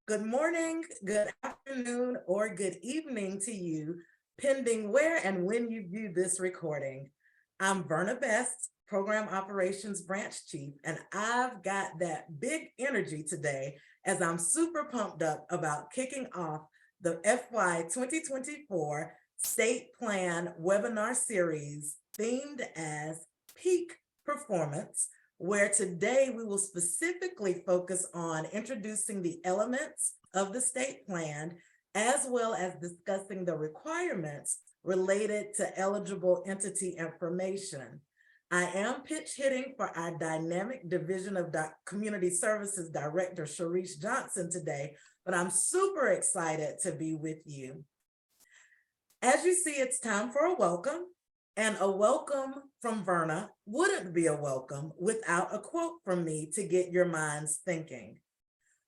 Good morning, good afternoon, or good evening to you, pending where and when you view this recording. I'm Verna Best, Program Operations Branch Chief, and I've got that big energy today as I'm super pumped up about kicking off the FY 2024 State Plan webinar series themed as Peak Performance, where today we will specifically focus on introducing the elements of the state plan, as well as discussing the requirements related to eligible entity information. I am pitch hitting for our dynamic Division of Community Services Director, Sharice Johnson, today, but I'm super excited to be with you. As you see, it's time for a welcome. And a welcome from Verna wouldn't be a welcome without a quote from me to get your minds thinking.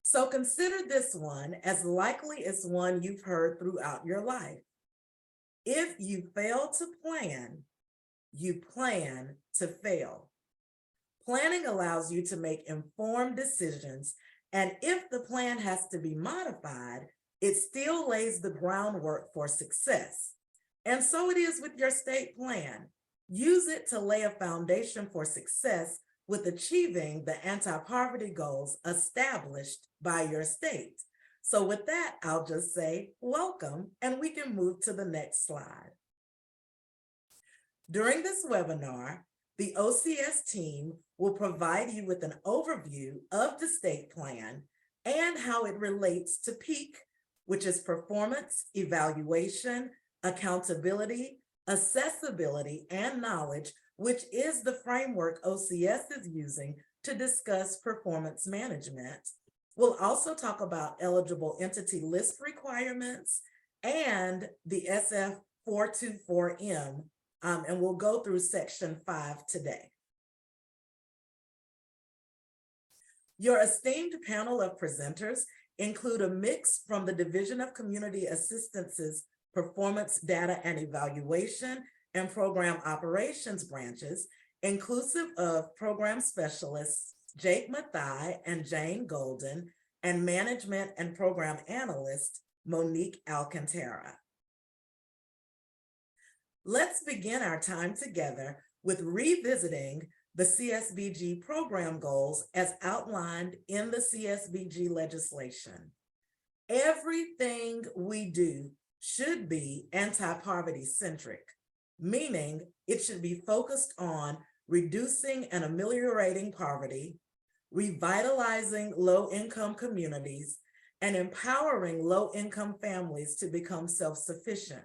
So consider this one as likely as one you've heard throughout your life. If you fail to plan, you plan to fail. Planning allows you to make informed decisions, and if the plan has to be modified, it still lays the groundwork for success. And so it is with your state plan. Use it to lay a foundation for success with achieving the anti-poverty goals established by your state. So with that, I'll just say welcome, and we can move to the next slide. During this webinar, the OCS team will provide you with an overview of the state plan and how it relates to PEAAK, which is performance, evaluation, accountability, accessibility, and knowledge, which is the framework OCS is using to discuss performance management. We'll also talk about eligible entity list requirements and the SF 424M, and we'll go through section 5 today. Your esteemed panel of presenters include a mix from the Division of Community Assistance's Performance Data and Evaluation and Program Operations branches, inclusive of Program Specialists Jake Mathai and Jane Golden, and Management and Program Analyst Monique Alcantara. Let's begin our time together with revisiting the CSBG program goals as outlined in the CSBG legislation. Everything we do should be anti-poverty centric, meaning it should be focused on reducing and ameliorating poverty, revitalizing low-income communities, and empowering low-income families to become self-sufficient.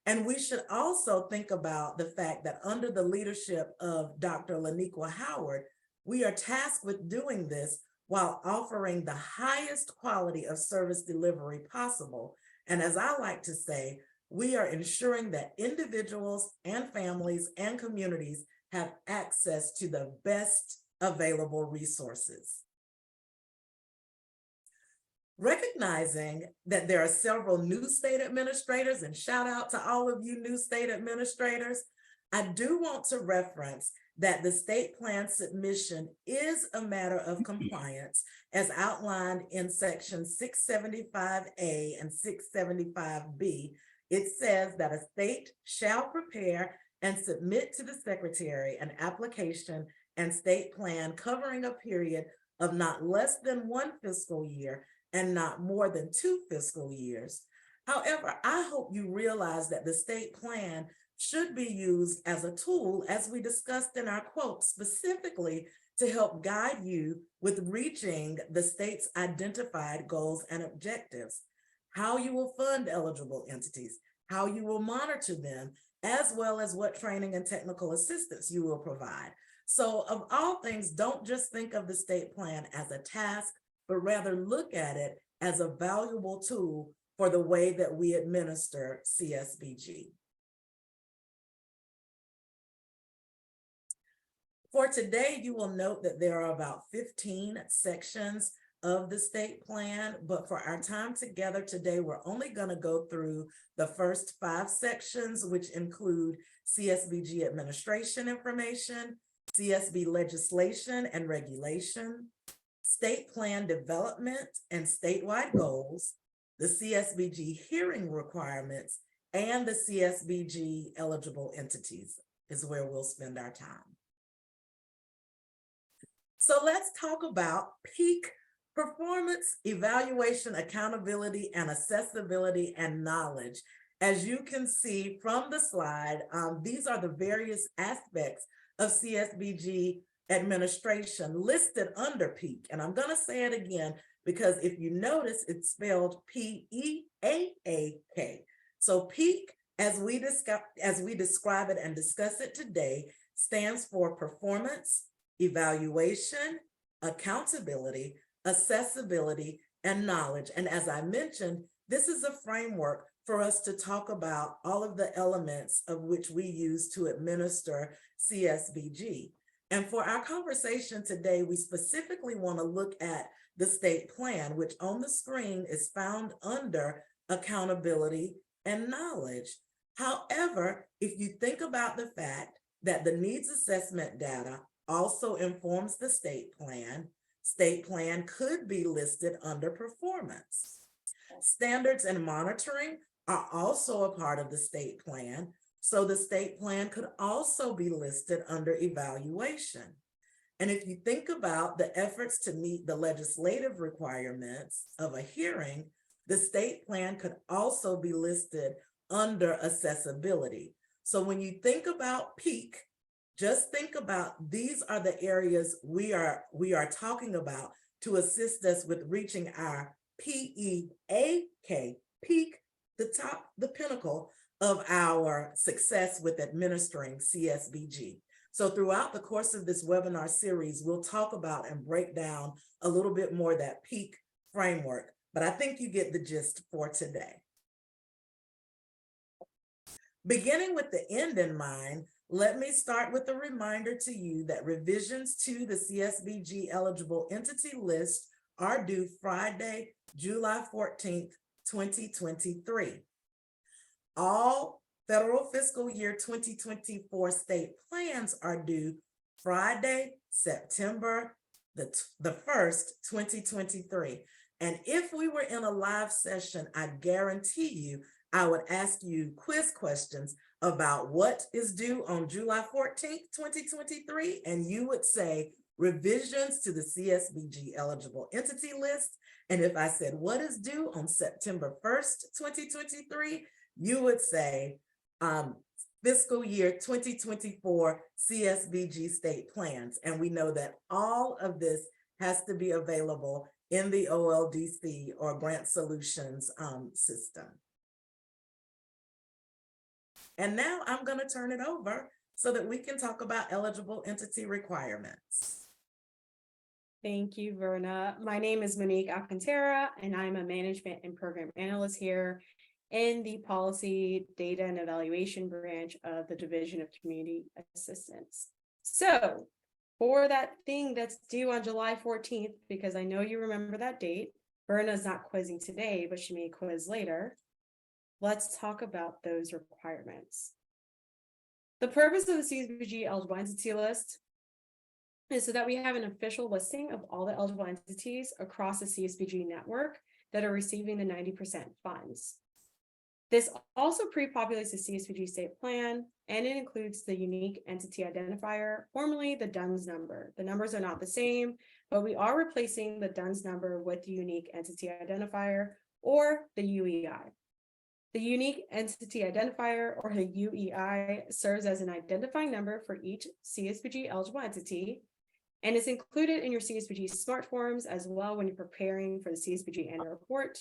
And we should also think about the fact that under the leadership of Dr. Laniqua Howard, we are tasked with doing this while offering the highest quality of service delivery possible. And as I like to say, we are ensuring that individuals and families and communities have access to the best available resources. Recognizing that there are several new state administrators, and shout out to all of you new state administrators, I do want to reference that the state plan submission is a matter of compliance as outlined in section 675A and 675B. It says that a state shall prepare and submit to the secretary an application and state plan covering a period of not less than 1 fiscal year and not more than 2 fiscal years. However, I hope you realize that the state plan should be used as a tool, as we discussed in our quote, specifically to help guide you with reaching the state's identified goals and objectives, how you will fund eligible entities, how you will monitor them, as well as what training and technical assistance you will provide. So of all things, don't just think of the state plan as a task, but rather look at it as a valuable tool for the way that we administer CSBG. For today, you will note that there are about 15 sections of the state plan, but for our time together today, we're only going to go through the first 5 sections, which include CSBG administration information, CSB legislation and regulation, state plan development and statewide goals, the CSBG hearing requirements, and the CSBG eligible entities is where we'll spend our time. So let's talk about PEAAK: performance, evaluation, accountability, and accessibility and knowledge. As you can see from the slide, these are the various aspects of CSBG administration listed under PEAAK. And I'm going to say it again, because if you notice, it's spelled P-E-A-A-K. So PEAAK, as we describe it and discuss it today, stands for performance, evaluation, accountability, accessibility, and knowledge. And as I mentioned, this is a framework for us to talk about all of the elements of which we use to administer CSBG. And for our conversation today, we specifically want to look at the state plan, which on the screen is found under accountability and knowledge. However, if you think about the fact that the needs assessment data also informs the state plan could be listed under performance. Standards and monitoring are also a part of the state plan, so the state plan could also be listed under evaluation. And if you think about the efforts to meet the legislative requirements of a hearing, the state plan could also be listed under accessibility. So when you think about PEAAK, just think about these are the areas we are talking about to assist us with reaching our P-E-A-K, PEAAK, the pinnacle of our success with administering CSBG. So throughout the course of this webinar series, we'll talk about and break down a little bit more that PEAAK framework, but I think you get the gist for today. Beginning with the end in mind, let me start with a reminder to you that revisions to the CSBG eligible entity list are due Friday, July 14th, 2023. All federal fiscal year 2024 state plans are due Friday, September the 1st, 2023. And if we were in a live session, I guarantee you, I would ask you quiz questions about what is due on July 14th, 2023. And you would say revisions to the CSBG eligible entity list. And if I said what is due on September 1st, 2023, you would say fiscal year 2024 CSBG state plans. And we know that all of this has to be available in the OLDC or Grant Solutions system. And now I'm going to turn it over so that we can talk about eligible entity requirements. Thank you, Verna. My name is Monique Alcantara, and I'm a management and program analyst here in the Policy, Data, and Evaluation branch of the Division of Community Assistance. So for that thing that's due on July 14th, because I know you remember that date, Verna's not quizzing today, but she may quiz later. Let's talk about those requirements. The purpose of the CSBG eligible entity list is so that we have an official listing of all the eligible entities across the CSBG network that are receiving the 90% funds. This also pre-populates the CSBG State Plan, and it includes the unique entity identifier, formerly the DUNS number. The numbers are not the same, but we are replacing the DUNS number with the unique entity identifier, or the UEI. The unique entity identifier, or the UEI, serves as an identifying number for each CSBG eligible entity, and is included in your CSBG smart forms as well when you're preparing for the CSBG annual report.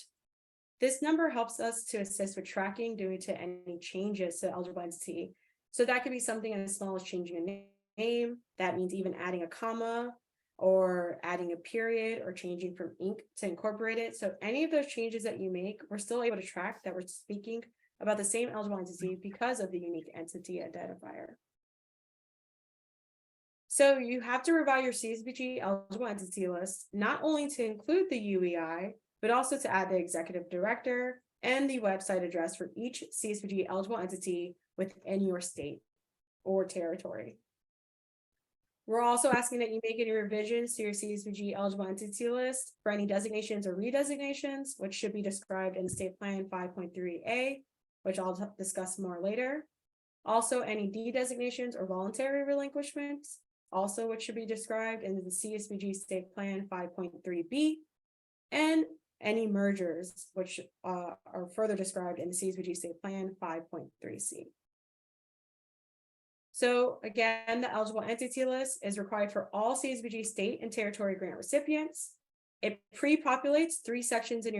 This number helps us to assist with tracking due to any changes to the eligible entity. So that could be something as small as changing a name. That means even adding a comma or adding a period or changing from Inc. to Incorporated. So any of those changes that you make, we're still able to track that we're speaking about the same eligible entity because of the unique entity identifier. So you have to revise your CSBG eligible entity list, not only to include the UEI, but also to add the executive director and the website address for each CSBG eligible entity within your state or territory. We're also asking that you make any revisions to your CSBG eligible entity list for any designations or redesignations, which should be described in State Plan 5.3A, which I'll discuss more later. Also, any de-designations or voluntary relinquishments, also which should be described in the CSBG State Plan 5.3B, and any mergers, which are further described in the CSBG State Plan 5.3C. So again, the eligible entity list is required for all CSBG state and territory grant recipients. It pre-populates 3 sections in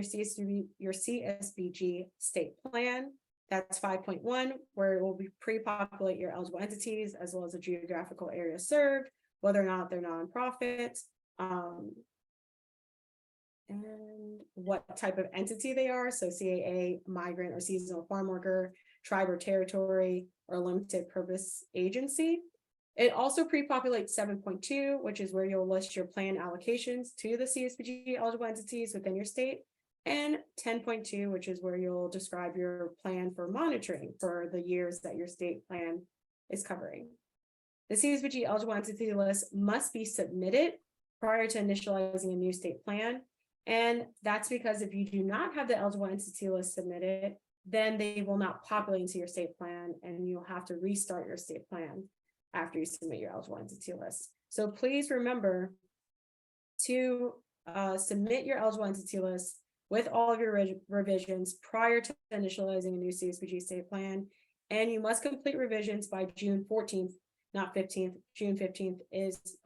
your CSBG State Plan. That's 5.1, where it will be pre-populate your eligible entities as well as the geographical area served, whether or not they're nonprofits, and what type of entity they are. So CAA, migrant or seasonal farm worker, tribe or territory, or limited purpose agency. It also pre-populates 7.2, which is where you'll list your plan allocations to the CSBG eligible entities within your state, and 10.2, which is where you'll describe your plan for monitoring for the years that your state plan is covering. The CSBG eligible entity list must be submitted prior to initializing a new state plan. And that's because if you do not have the eligible entity list submitted, then they will not populate into your state plan and you'll have to restart your state plan after you submit your eligible entity list. So please remember to submit your eligible entity list with all of your revisions prior to initializing a new CSBG state plan. And you must complete revisions by June 14th, not 15th. June 15th is,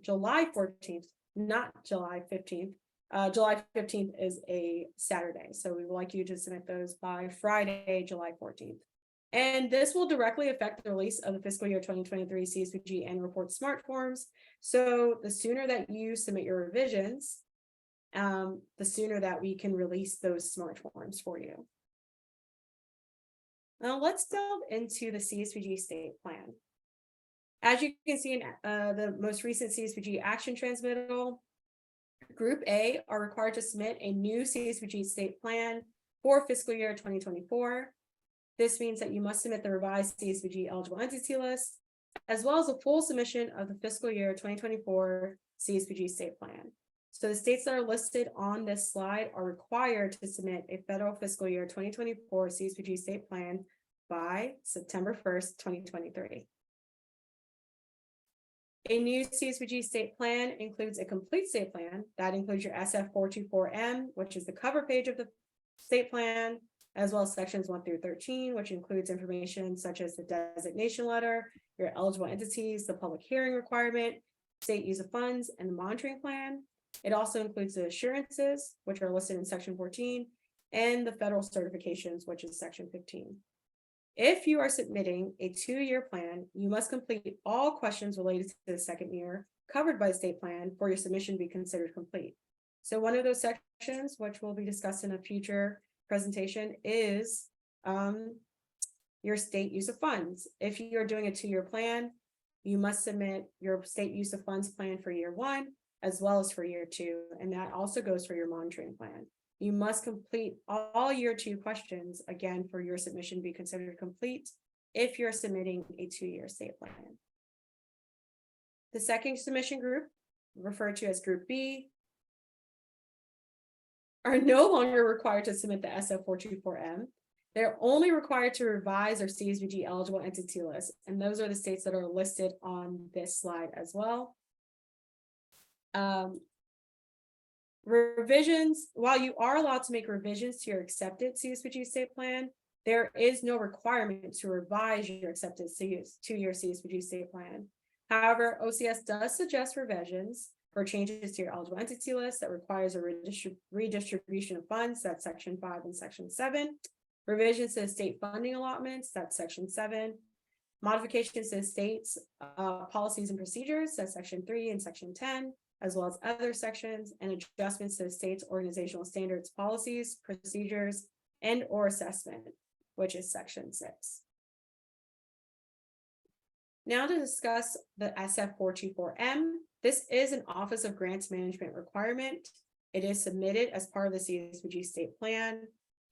July 14th, not July 15th. July 15th is a Saturday. So we would like you to submit those by Friday, July 14th. And this will directly affect the release of the fiscal year 2023 CSBG annual report smart forms. So the sooner that you submit your revisions, the sooner that we can release those smart forms for you. Now let's delve into the CSBG state plan. As you can see in the most recent CSBG action transmittal, Group A are required to submit a new CSBG state plan for fiscal year 2024. This means that you must submit the revised CSBG eligible entity list, as well as a full submission of the fiscal year 2024 CSBG state plan. So the states that are listed on this slide are required to submit a federal fiscal year 2024 CSBG state plan by September 1st, 2023. A new CSBG state plan includes a complete state plan that includes your SF424M, which is the cover page of the state plan, as well as sections 1 through 13, which includes information such as the designation letter, your eligible entities, the public hearing requirement, state use of funds, and the monitoring plan. It also includes the assurances, which are listed in section 14, and the federal certifications, which is section 15. If you are submitting a 2-year plan, you must complete all questions related to the second year covered by the state plan for your submission to be considered complete. So one of those sections, which will be discussed in a future presentation, is your state use of funds. If you're doing a 2-year plan, you must submit your state use of funds plan for year 1, as well as for year 2, and that also goes for your monitoring plan. You must complete all year 2 questions, again, for your submission to be considered complete if you're submitting a 2-year state plan. The second submission group, referred to as Group B, are no longer required to submit the SF424M. They're only required to revise their CSBG eligible entity list, and those are the states that are listed on this slide as well. Revisions, while you are allowed to make revisions to your accepted CSBG state plan, there is no requirement to revise your accepted 2-year CSBG state plan. However, OCS does suggest revisions for changes to your eligible entity list that requires a redistribution of funds, that's section 5 and section 7. Revisions to the state funding allotments, that's section 7. Modifications to the state's policies and procedures, that's section 3 and section 10. As well as other sections, and adjustments to the state's organizational standards, policies, procedures, and or assessment, which is section 6. Now to discuss the SF424M. This is an Office of Grants Management requirement. It is submitted as part of the CSBG state plan,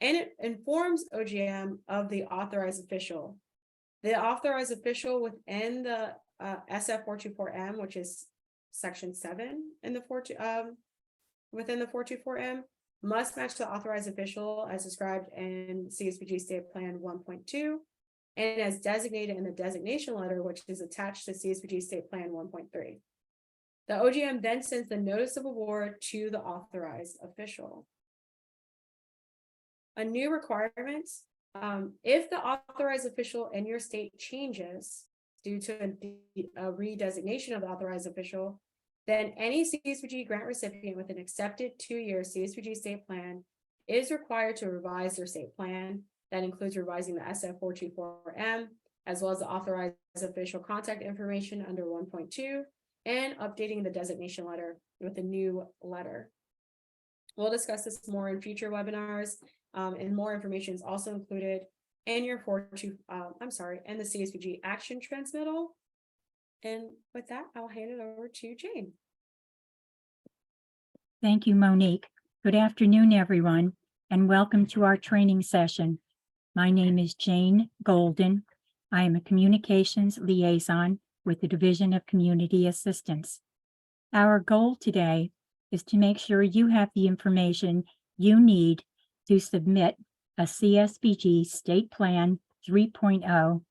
and it informs OGM of the authorized official. The authorized official within the SF 424M, which is section 7 in the within the 424M, must match the authorized official as described in CSBG State Plan 1.2 and as designated in the designation letter, which is attached to CSBG State Plan 1.3. The OGM then sends the notice of award to the authorized official. A new requirement, if the authorized official in your state changes due to a redesignation of the authorized official, then any CSBG grant recipient with an accepted 2-year CSBG state plan is required to revise their state plan. That includes revising the SF 424M, as well as the authorized official contact information under 1.2, and updating the designation letter with a new letter. We'll discuss this more in future webinars, and more information is also included in your and the CSBG action transmittal. And with that, I'll hand it over to Jane. Thank you, Monique. Good afternoon, everyone, and welcome to our training session. My name is Jane Golden. I am a communications liaison with the Division of Community Assistance. Our goal today is to make sure you have the information you need to submit a CSBG State Plan 3.0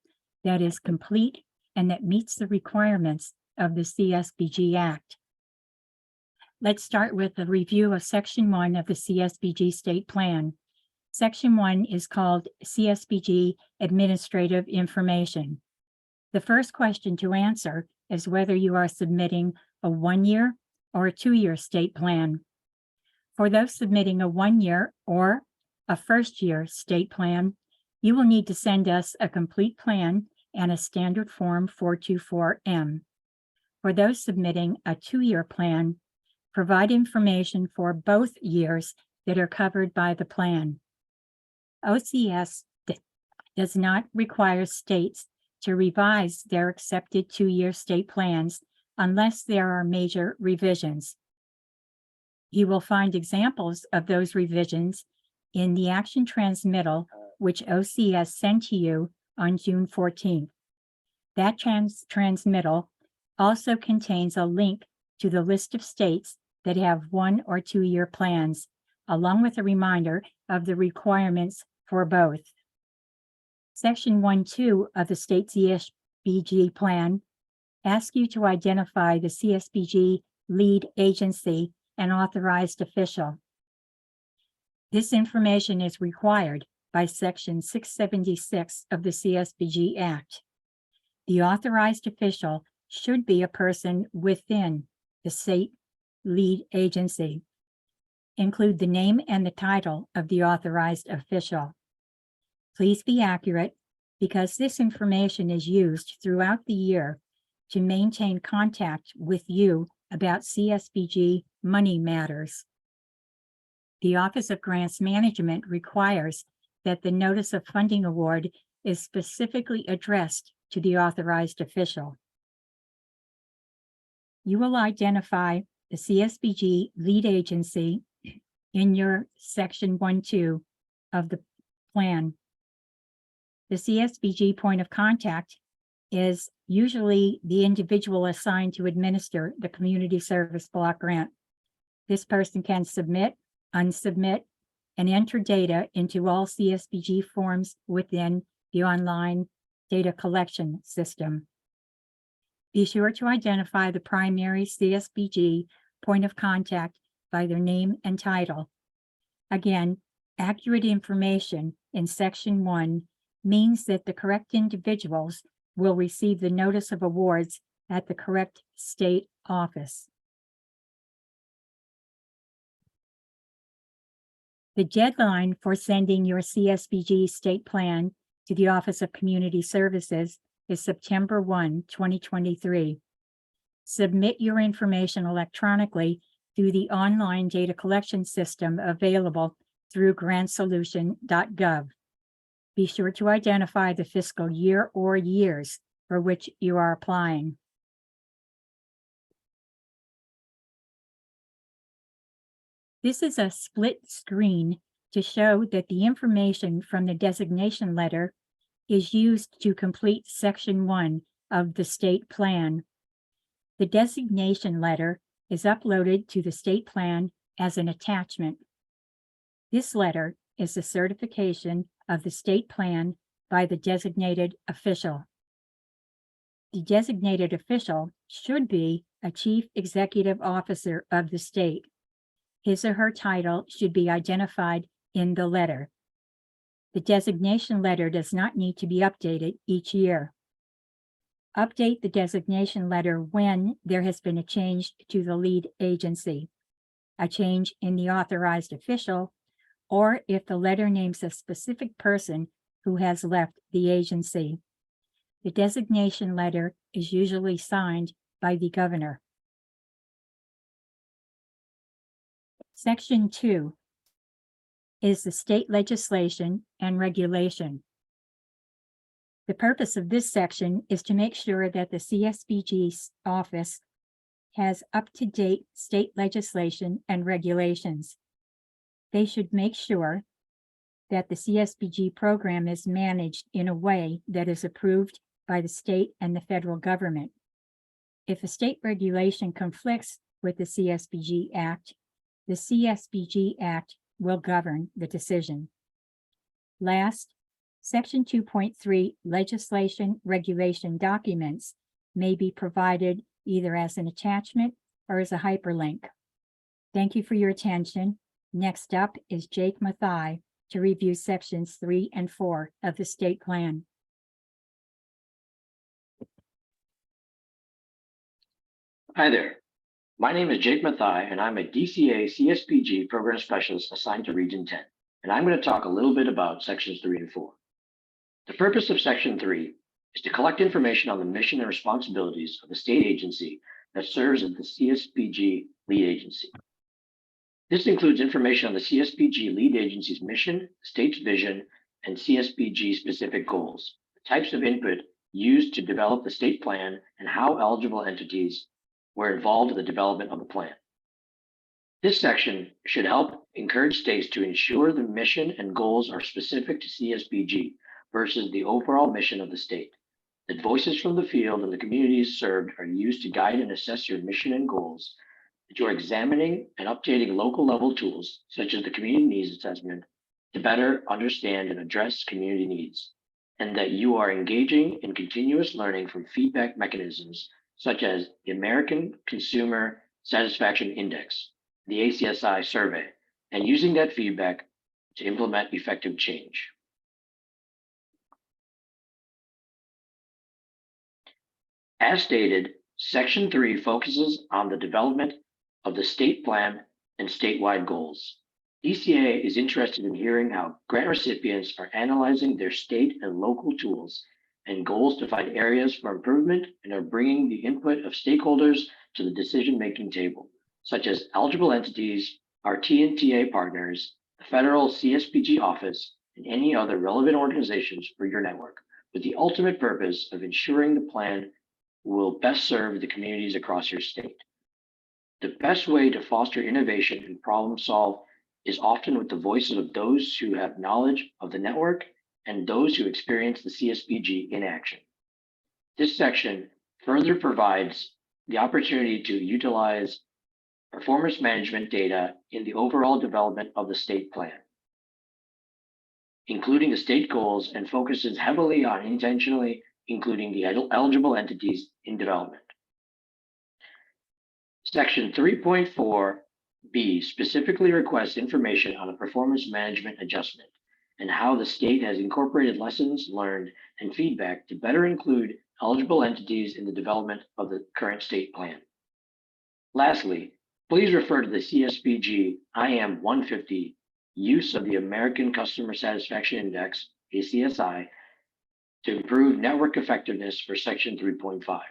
that is complete and that meets the requirements of the CSBG Act. Let's start with a review of Section 1 of the CSBG State Plan. Section 1 is called CSBG Administrative Information. The first question to answer is whether you are submitting a 1-year or a 2-year state plan. For those submitting a 1-year or a first-year state plan, you will need to send us a complete plan and a standard form 424M. For those submitting a 2-year plan, provide information for both years that are covered by the plan. OCS does not require states to revise their accepted 2-year state plans unless there are major revisions. You will find examples of those revisions in the action transmittal, which OCS sent to you on June 14th. That transmittal also contains a link to the list of states that have 1- or 2-year plans, along with a reminder of the requirements for both. Section 1.2 of the state CSBG plan asks you to identify the CSBG lead agency and authorized official. This information is required by Section 676 of the CSBG Act. The authorized official should be a person within the state lead agency. Include the name and the title of the authorized official. Please be accurate because this information is used throughout the year to maintain contact with you about CSBG money matters. The Office of Grants Management requires that the notice of funding award is specifically addressed to the authorized official. You will identify the CSBG lead agency in your Section 1.2 of the plan. The CSBG point of contact is usually the individual assigned to administer the community service block grant. This person can submit, unsubmit, and enter data into all CSBG forms within the online data collection system. Be sure to identify the primary CSBG point of contact by their name and title. Again, accurate information in Section 1 means that the correct individuals will receive the notice of awards at the correct state office. The deadline for sending your CSBG state plan to the Office of Community Services is September 1, 2023. Submit your information electronically through the online data collection system available through grantsolution.gov. Be sure to identify the fiscal year or years for which you are applying. This is a split screen to show that the information from the designation letter is used to complete Section 1 of the state plan. The designation letter is uploaded to the state plan as an attachment. This letter is a certification of the state plan by the designated official. The designated official should be a chief executive officer of the state. His or her title should be identified in the letter. The designation letter does not need to be updated each year. Update the designation letter when there has been a change to the lead agency, a change in the authorized official, or if the letter names a specific person who has left the agency. The designation letter is usually signed by the governor. Section 2 is the state legislation and regulation. The purpose of this section is to make sure that the CSBG office has up-to-date state legislation and regulations. They should make sure that the CSBG program is managed in a way that is approved by the state and the federal government. If a state regulation conflicts with the CSBG Act, the CSBG Act will govern the decision. Last, Section 2.3 legislation regulation documents may be provided either as an attachment or as a hyperlink. Thank you for your attention. Next up is Jake Mathai to review sections 3 and 4 of the state plan. Hi there. My name is Jake Mathai, and I'm a DCA CSBG Program Specialist assigned to Region 10. And I'm going to talk a little bit about sections 3 and 4. The purpose of section 3 is to collect information on the mission and responsibilities of the state agency that serves as the CSBG lead agency. This includes information on the CSBG lead agency's mission, state's vision, and CSBG specific goals, the types of input used to develop the state plan, and how eligible entities were involved in the development of the plan. This section should help encourage states to ensure the mission and goals are specific to CSBG versus the overall mission of the state. That voices from the field and the communities served are used to guide and assess your mission and goals, that you are examining and updating local level tools, such as the community needs assessment, to better understand and address community needs, and that you are engaging in continuous learning from feedback mechanisms such as the American Consumer Satisfaction Index, the ACSI survey, and using that feedback to implement effective change. As stated, Section 3 focuses on the development of the state plan and statewide goals. DCA is interested in hearing how grant recipients are analyzing their state and local tools and goals to find areas for improvement, and are bringing the input of stakeholders to the decision-making table, such as eligible entities, our TNTA partners, the federal CSBG office, and any other relevant organizations for your network, with the ultimate purpose of ensuring the plan will best serve the communities across your state. The best way to foster innovation and problem solve is often with the voices of those who have knowledge of the network and those who experience the CSBG in action. This section further provides the opportunity to utilize performance management data in the overall development of the state plan, including the state goals, and focuses heavily on intentionally including the eligible entities in development. Section 3.4b specifically requests information on a performance management adjustment and how the state has incorporated lessons learned and feedback to better include eligible entities in the development of the current state plan. Lastly, please refer to the CSBG IM 150 use of the American Customer Satisfaction Index, ACSI, to improve network effectiveness for Section 3.5.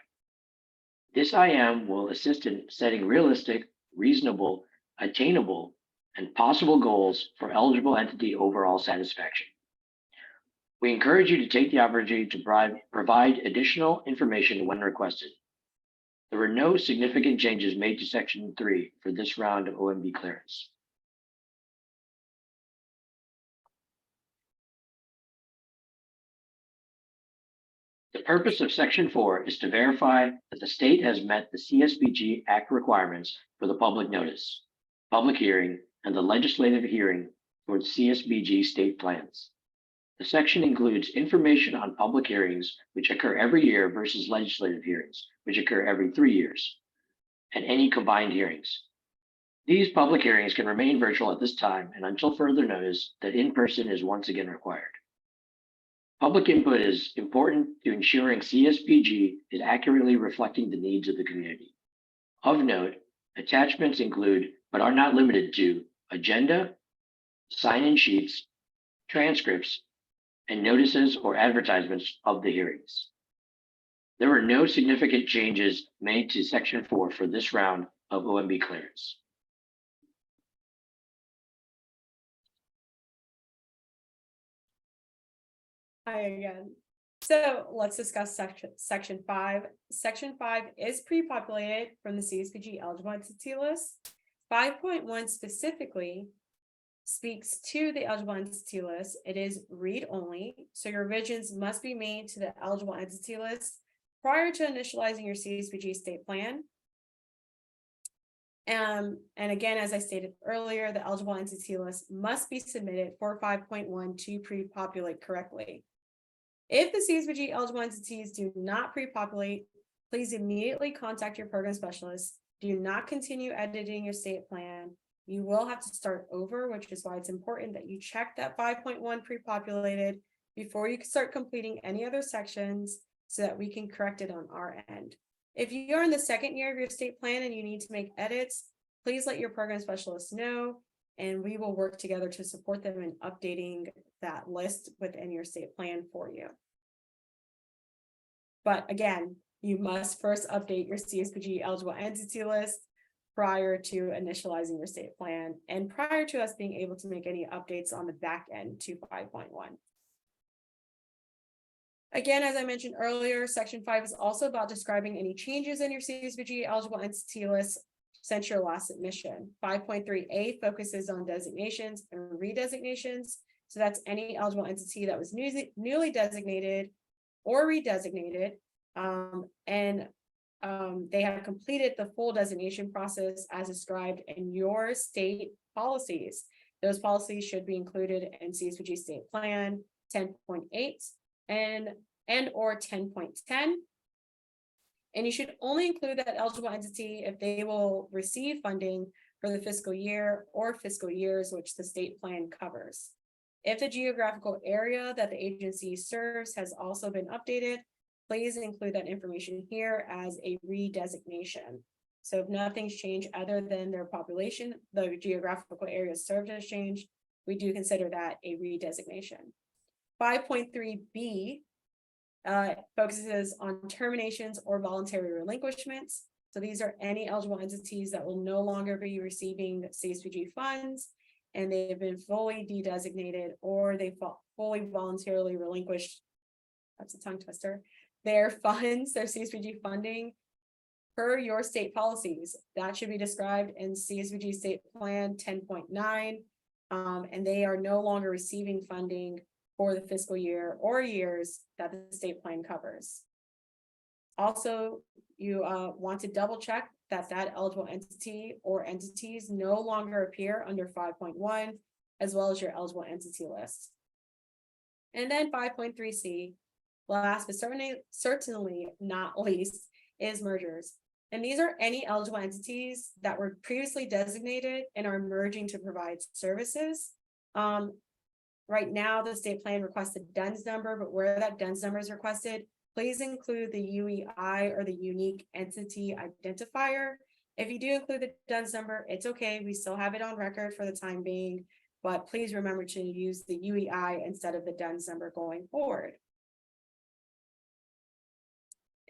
This IM will assist in setting realistic, reasonable, attainable, and possible goals for eligible entity overall satisfaction. We encourage you to take the opportunity to provide additional information when requested. There were no significant changes made to Section 3 for this round of OMB clearance. The purpose of Section 4 is to verify that the state has met the CSBG Act requirements for the public notice, public hearing, and the legislative hearing for CSBG state plans. The section includes information on public hearings, which occur every year, versus legislative hearings, which occur every 3 years, and any combined hearings. These public hearings can remain virtual at this time and until further notice that in-person is once again required. Public input is important to ensuring CSBG is accurately reflecting the needs of the community. Of note, attachments include, but are not limited to, agenda, sign-in sheets, transcripts, and notices or advertisements of the hearings. There were no significant changes made to Section 4 for this round of OMB clearance. Hi again. So let's discuss section 5. Section 5 is pre-populated from the CSBG eligible entity list. 5.1 specifically speaks to the eligible entity list. It is read only, so your revisions must be made to the eligible entity list prior to initializing your CSBG state plan. And again, as I stated earlier, the eligible entity list must be submitted for 5.1 to pre-populate correctly. If the CSBG eligible entities do not pre-populate, please immediately contact your program specialist. Do not continue editing your state plan. You will have to start over, which is why it's important that you check that 5.1 pre-populated before you start completing any other sections so that we can correct it on our end. If you're in the second year of your state plan and you need to make edits, please let your program specialist know, and we will work together to support them in updating that list within your state plan for you. But again, you must first update your CSBG eligible entity list prior to initializing your state plan and prior to us being able to make any updates on the back end to 5.1. Again, as I mentioned earlier, Section 5 is also about describing any changes in your CSBG eligible entity list since your last submission. 5.3a focuses on designations and redesignations. So that's any eligible entity that was newly designated or redesignated, they have completed the full designation process as described in your state policies. Those policies should be included in CSBG State Plan 10.8 and or 10.10. And you should only include that eligible entity if they will receive funding for the fiscal year or fiscal years which the state plan covers. If the geographical area that the agency serves has also been updated, please include that information here as a redesignation. So if nothing's changed other than their population, the geographical area served has changed, we do consider that a redesignation. 5.3b focuses on terminations or voluntary relinquishments. So these are any eligible entities that will no longer be receiving CSBG funds, and they've been fully de-designated or they fully voluntarily relinquished, that's a tongue twister, their funds, their CSBG funding per your state policies. That should be described in CSBG State Plan 10.9, and they are no longer receiving funding for the fiscal year or years that the state plan covers. Also, you want to double check that that eligible entity or entities no longer appear under 5.1, as well as your eligible entity list. And then 5.3c, last but certainly not least, is mergers. And these are any eligible entities that were previously designated and are merging to provide services. Right now, the state plan requests a DUNS number, but where that DUNS number is requested, please include the UEI or the unique entity identifier. If you do include the DUNS number, it's okay. We still have it on record for the time being, but please remember to use the UEI instead of the DUNS number going forward.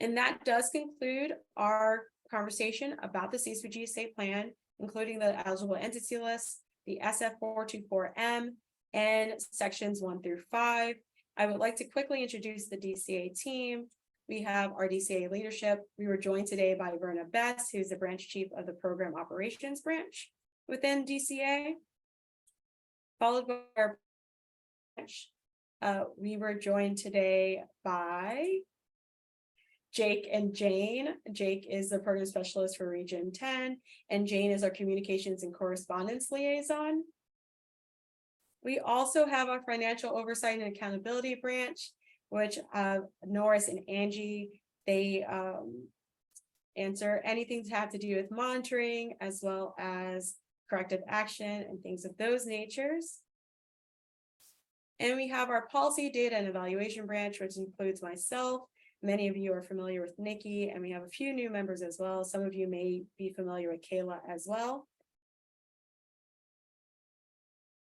And that does conclude our conversation about the CSBG state plan, including the eligible entity list, the SF424M, and sections 1 through 5. I would like to quickly introduce the DCA team. We have our DCA leadership. We were joined today by Verna Best, who's the branch chief of the program operations branch within DCA. Followed by our branch. We were joined today by Jake and Jane. Jake is the program specialist for Region 10, and Jane is our communications and correspondence liaison. We also have our financial oversight and accountability branch, which Norris and Angie, they answer anything to have to do with monitoring, as well as corrective action and things of those natures. And we have our policy, data, and evaluation branch, which includes myself. Many of you are familiar with Nikki, and we have a few new members as well. Some of you may be familiar with Kayla as well.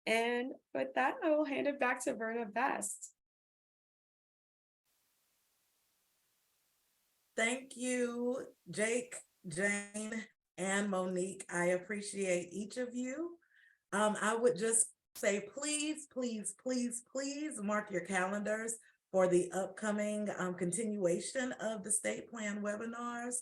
And with that, I will hand it back to Verna Best. Thank you, Jake, Jane, and Monique. I appreciate each of you. I would just say, please, please, please, please mark your calendars for the upcoming continuation of the state plan webinars.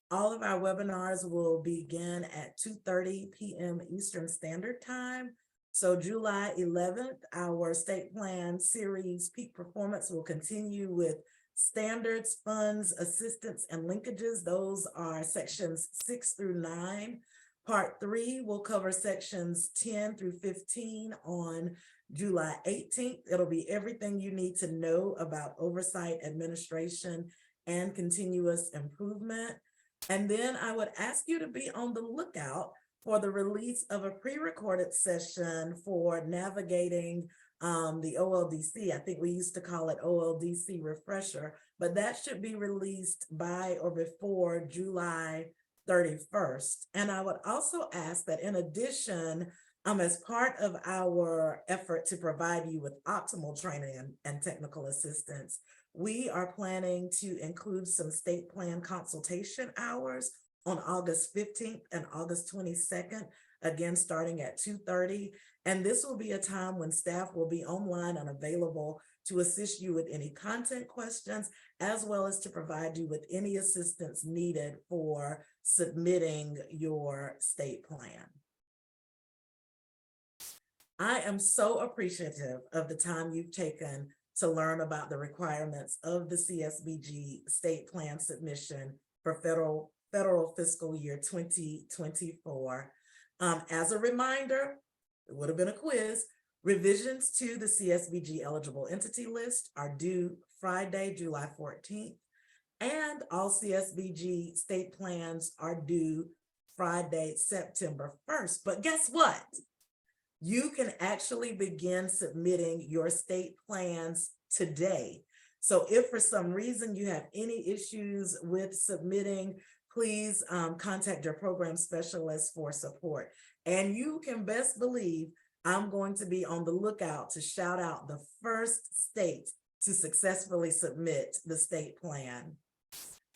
All of our webinars will begin at 2:30 p.m. Eastern Standard Time. So July 11th, our state plan series peak performance will continue with standards, funds, assistance, and linkages. Those are sections 6 through 9. Part 3 will cover sections 10 through 15 on July 18th. It'll be everything you need to know about oversight, administration, and continuous improvement. And then I would ask you to be on the lookout for the release of a pre-recorded session for navigating the OLDC. I think we used to call it OLDC refresher, but that should be released by or before July 31st. And I would also ask that in addition, as part of our effort to provide you with optimal training and technical assistance, we are planning to include some state plan consultation hours on August 15th and August 22nd, again, starting at 2:30. And this will be a time when staff will be online and available to assist you with any content questions, as well as to provide you with any assistance needed for submitting your state plan. I am so appreciative of the time you've taken to learn about the requirements of the CSBG state plan submission for federal fiscal year 2024. As a reminder, it would have been a quiz. Revisions to the CSBG eligible entity list are due Friday, July 14th, and all CSBG state plans are due Friday, September 1st. But guess what? You can actually begin submitting your state plans today. So if for some reason you have any issues with submitting, please contact your program specialist for support. And you can best believe I'm going to be on the lookout to shout out the first state to successfully submit the state plan.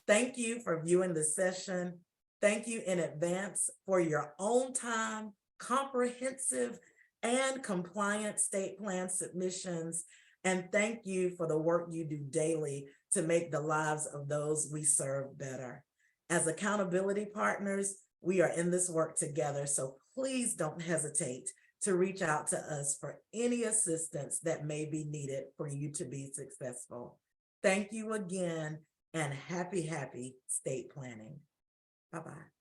Thank you for viewing the session. Thank you in advance for your own time, comprehensive and compliant state plan submissions. And thank you for the work you do daily to make the lives of those we serve better. As accountability partners, we are in this work together, so please don't hesitate to reach out to us for any assistance that may be needed for you to be successful. Thank you again, and happy state planning. Bye-bye.